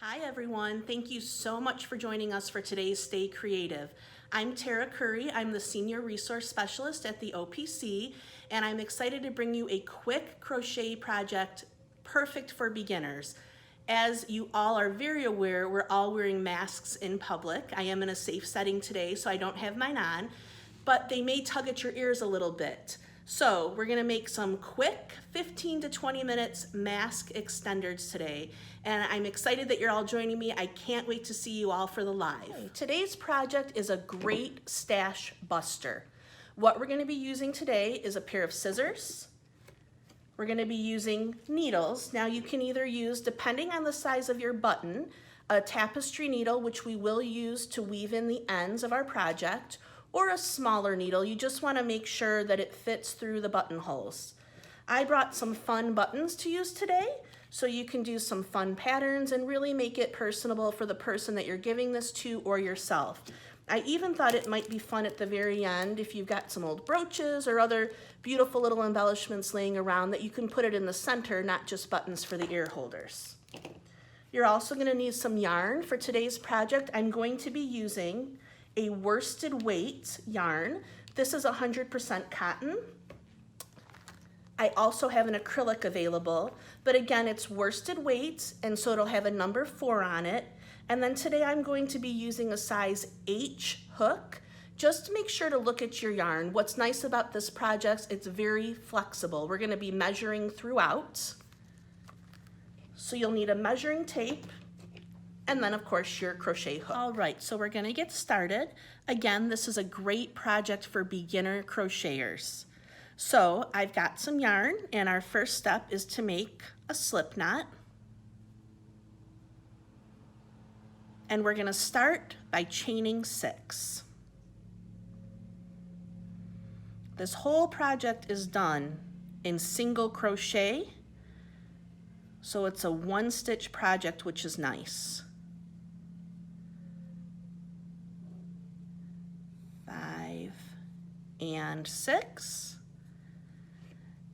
Hi everyone, thank you so much for joining us for today's Stay Creative. I'm Tara Kury, I'm the Senior Resource Specialist at the OPC, and I'm excited to bring you a quick crochet project perfect for beginners. As you all are very aware, we're all wearing masks in public. I am in a safe setting today, so I don't have mine on, but they may tug at your ears a little bit. So we're gonna make some quick 15 to 20 minutes mask extenders today. And I'm excited that you're all joining me. I can't wait to see you all for the live. Today's project is a great stash buster. What we're gonna be using today is a pair of scissors. We're gonna be using needles. Now you can either use, depending on the size of your button, a tapestry needle, which we will use to weave in the ends of our project, or a smaller needle. You just wanna make sure that it fits through the buttonholes. I brought some fun buttons to use today, so you can do some fun patterns and really make it personable for the person that you're giving this to or yourself. I even thought it might be fun at the very end if you've got some old brooches or other beautiful little embellishments laying around that you can put it in the center, not just buttons for the ear holders. You're also gonna need some yarn. For today's project, I'm going to be using a worsted weight yarn. This is 100% cotton. I also have an acrylic available, but again, it's worsted weight, and so it'll have a number 4 on it. And then today I'm going to be using a size H hook. Just make sure to look at your yarn. What's nice about this project, it's very flexible. We're gonna be measuring throughout. So you'll need a measuring tape, and then of course your crochet hook. All right, so we're gonna get started. Again, this is a great project for beginner crocheters. So I've got some yarn, and our first step is to make a slip knot. And we're gonna start by chaining 6. This whole project is done in single crochet, so it's a 1-stitch project, which is nice. 5 and 6.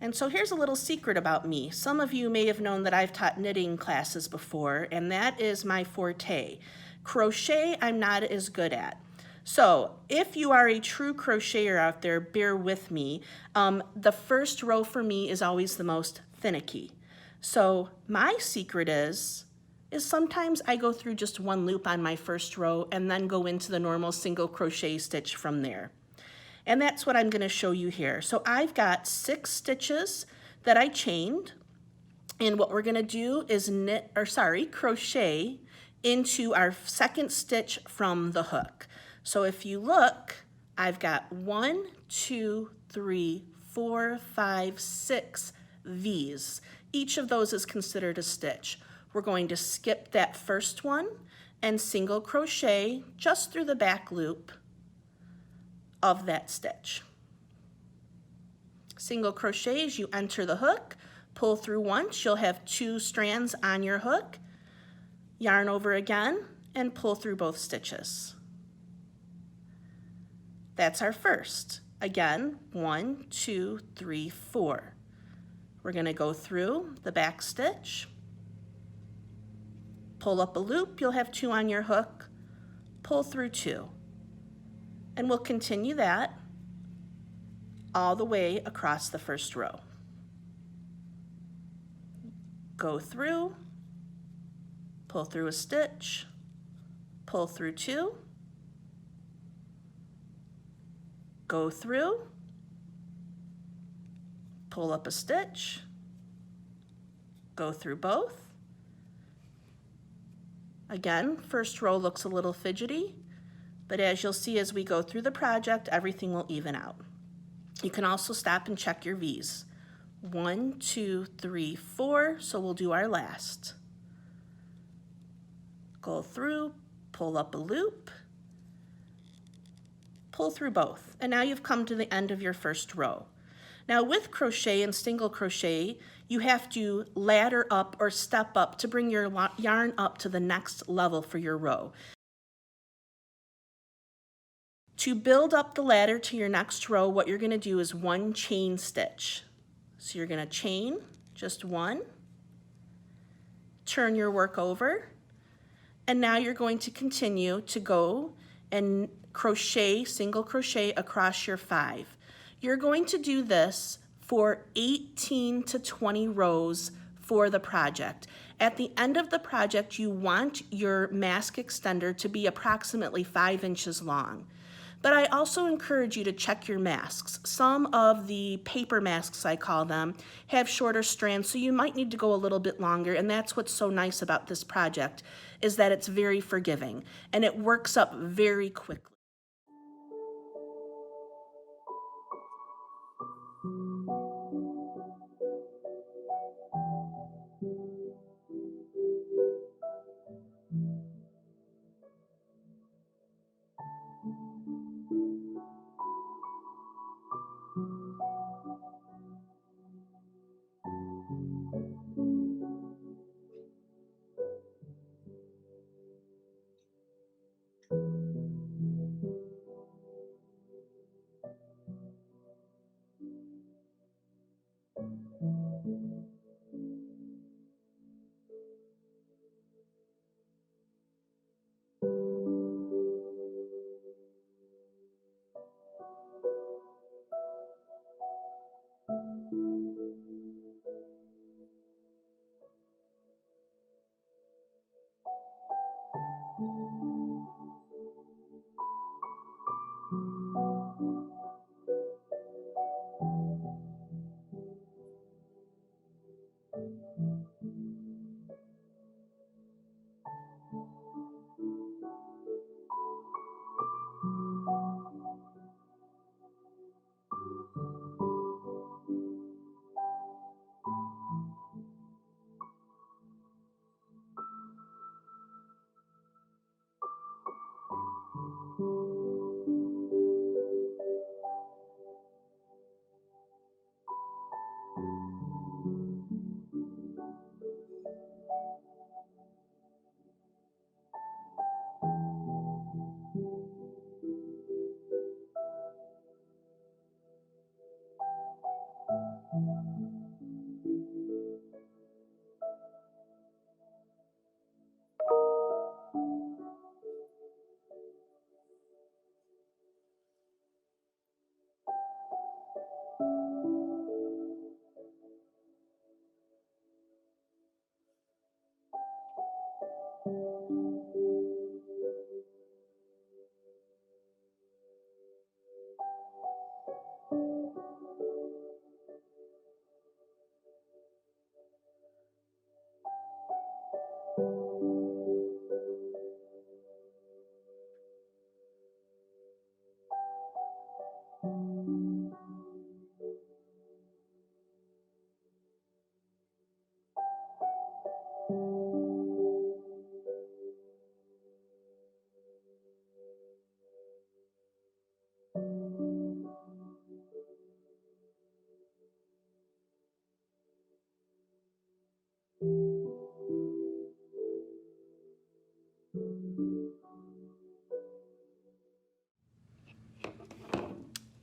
And so here's a little secret about me. Some of you may have known that I've taught knitting classes before, and that is my forte. Crochet, I'm not as good at. So if you are a true crocheter out there, bear with me. The first row for me is always the most finicky. So my secret is sometimes I go through just 1 loop on my first row and then go into the normal single crochet stitch from there. And that's what I'm gonna show you here. So I've got 6 stitches that I chained, and what we're gonna do is crochet into our 2nd stitch from the hook. So if you look, I've got 1, 2, 3, 4, 5, 6 V's. Each of those is considered a stitch. We're going to skip that first one and single crochet just through the back loop of that stitch. Single crochet as you enter the hook, pull through once, you'll have 2 strands on your hook, yarn over again, and pull through both stitches. That's our first. Again, 1, 2, 3, 4. We're gonna go through the back stitch, pull up a loop, you'll have 2 on your hook, pull through 2. And we'll continue that all the way across the first row. Go through, pull through a stitch, pull through 2, go through, pull up a stitch, go through both. Again, first row looks a little fidgety, but as you'll see as we go through the project, everything will even out. You can also stop and check your V's. 1, 2, 3, 4, so we'll do our last. Go through, pull up a loop, pull through both, and now you've come to the end of your first row. Now with crochet and single crochet, you have to ladder up or step up to bring your yarn up to the next level for your row. To build up the ladder to your next row, what you're gonna do is 1 chain stitch. So you're gonna chain just 1, turn your work over, And now you're going to continue to go and crochet, single crochet across your 5. You're going to do this for 18 to 20 rows for the project. At the end of the project, you want your mask extender to be approximately 5 inches long. But I also encourage you to check your masks. Some of the paper masks, I call them, have shorter strands, so you might need to go a little bit longer, and that's what's so nice about this project, is that it's very forgiving, and it works up very quickly.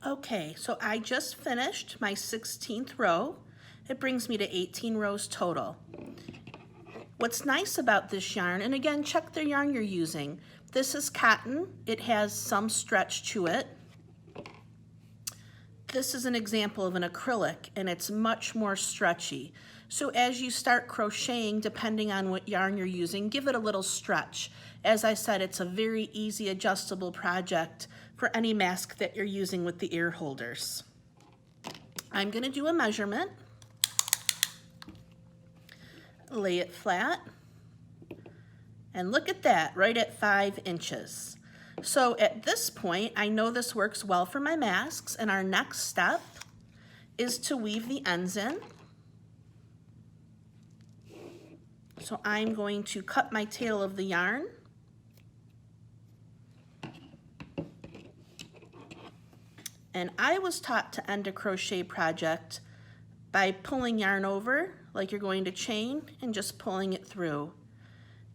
Okay, so I just finished my 16th row. It brings me to 18 rows total. What's nice about this yarn, and again, check the yarn you're using. This is cotton. It has some stretch to it. This is an example of an acrylic, and it's much more stretchy. So as you start crocheting, depending on what yarn you're using, give it a little stretch. As I said, it's a very easy adjustable project for any mask that you're using with the ear holders. I'm going to do a measurement. Lay it flat. And look at that, right at 5 inches. So at this point, I know this works well for my masks, and our next step is to weave the ends in. So I'm going to cut my tail of the yarn. And I was taught to end a crochet project by pulling yarn over, like you're going to chain, and just pulling it through,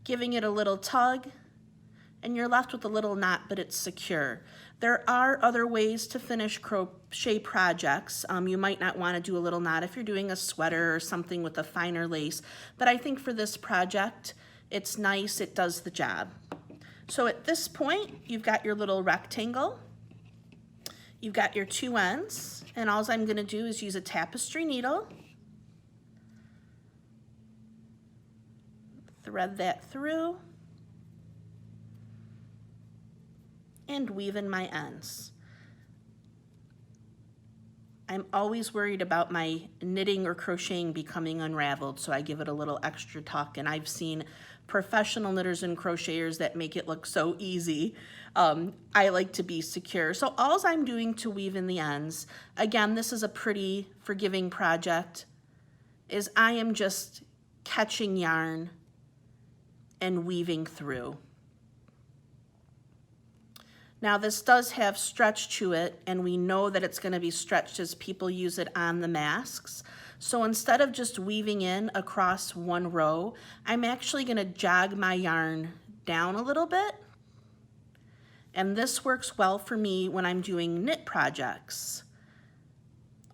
giving it a little tug, and you're left with a little knot, but it's secure. There are other ways to finish crochet projects. You might not want to do a little knot if you're doing a sweater or something with a finer lace, but I think for this project, It's nice, it does the job. So at this point, you've got your little rectangle. You've got your two ends, and all I'm going to do is use a tapestry needle, thread that through, and weave in my ends. I'm always worried about my knitting or crocheting becoming unraveled, so I give it a little extra tuck, and I've seen professional knitters and crocheters that make it look so easy. I like to be secure. So all I'm doing to weave in the ends, again, this is a pretty forgiving project, is I am just catching yarn and weaving through. Now this does have stretch to it, and we know that it's going to be stretched as people use it on the masks. So instead of just weaving in across one row, I'm actually going to jog my yarn down a little bit. And this works well for me when I'm doing knit projects.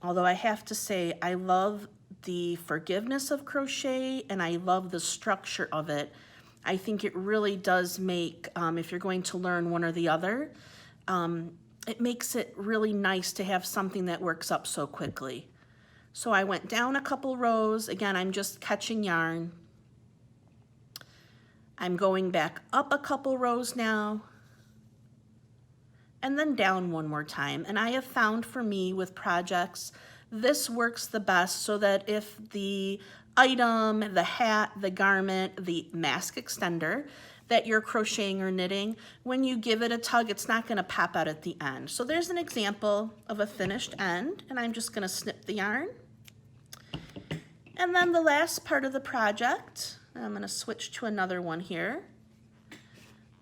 Although I have to say, I love the forgiveness of crochet and I love the structure of it. I think it really does make, if you're going to learn one or the other, it makes it really nice to have something that works up so quickly. So I went down a couple rows. Again, I'm just catching yarn. I'm going back up a couple rows now, and then down one more time. And I have found for me with projects, this works the best so that if the item, the hat, the garment, the mask extender that you're crocheting or knitting, when you give it a tug, it's not gonna pop out at the end. So there's an example of a finished end, and I'm just gonna snip the yarn. And then the last part of the project, I'm gonna switch to another one here,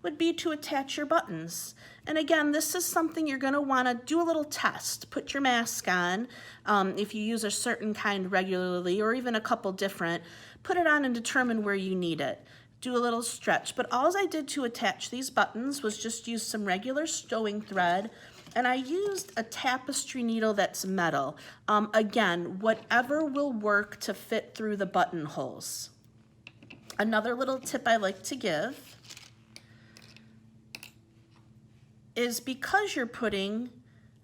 would be to attach your buttons. And again, this is something you're gonna wanna do a little test. Put your mask on. If you use a certain kind regularly, or even a couple different, put it on and determine where you need it. Do a little stretch. But all I did to attach these buttons was just use some regular sewing thread, and I used a tapestry needle that's metal. Again, whatever will work to fit through the buttonholes. Another little tip I like to give is, because you're putting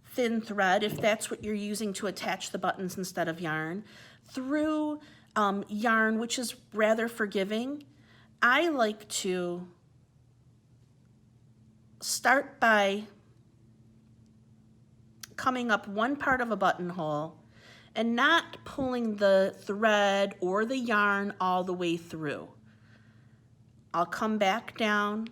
thin thread, if that's what you're using to attach the buttons instead of yarn, through yarn, which is rather forgiving, I like to start by coming up one part of a buttonhole and not pulling the thread or the yarn all the way through. I'll come back down,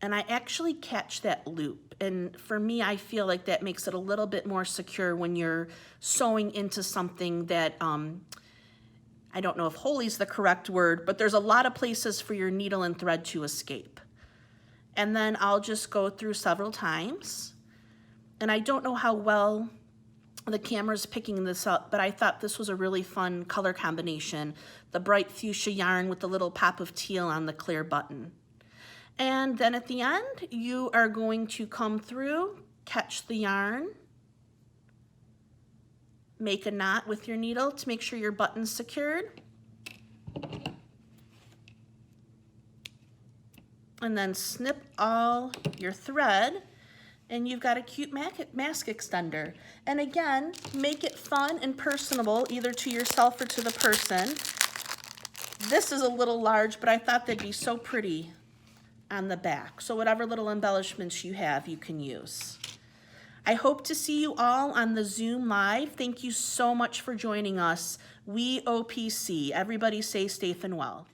and I actually catch that loop. And for me, I feel like that makes it a little bit more secure when you're sewing into something that, I don't know if holy is the correct word, but there's a lot of places for your needle and thread to escape. And then I'll just go through several times. And I don't know how well the camera's picking this up, but I thought this was a really fun color combination. The bright fuchsia yarn with the little pop of teal on the clear button. And then at the end, you are going to come through, catch the yarn, make a knot with your needle to make sure your button's secured, and then snip all your thread, and you've got a cute mask extender. And again, make it fun and personable, either to yourself or to the person. This is a little large, but I thought they'd be so pretty on the back. So whatever little embellishments you have, you can use. I hope to see you all on the Zoom Live. Thank you so much for joining us. We OPC. Everybody stay safe and well.